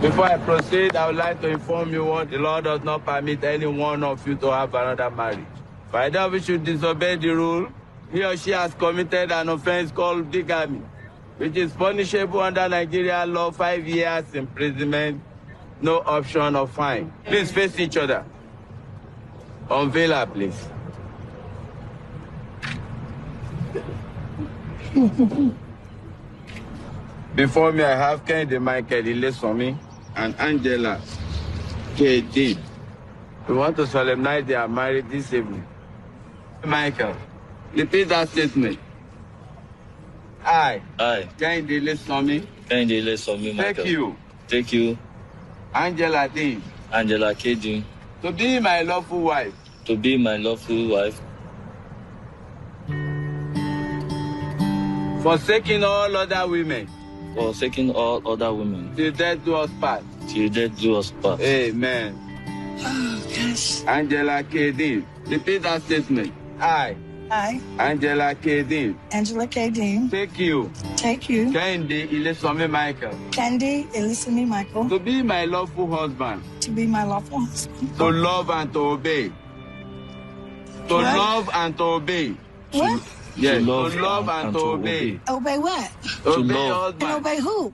Before I proceed, I would like to inform you what the Lord does not permit any one of you to have another marriage. If either of you should disobey the rule, he or she has committed an offense called bigamy, which is punishable under Nigerian law 5 years imprisonment, no option of fine. Please face each other. Unveil her, please. Before me, I have Kennedy Michael Ileswami and Angela K. Dean. We want to solemnize their marriage this evening. Michael, repeat that statement. I, Kennedy Ileswami, Michael. Take you. Angela Dean. Angela K. Dean. To be my lawful wife. To be my lawful wife. Forsaking all other women. Forsaking all other women. Till death do us part. Till death do us part. Amen. Oh, gosh. Angela K. Dean. Repeat that statement. I, Angela K. Dean. Angela K. Dean. Take you. Kennedy Ileswami Michael. Michael. To be my lawful husband. To be my lawful husband. To love and to obey. To What? love and to obey. What? Yes, to love and to obey. Obey what? Obey love. your And husband. obey who?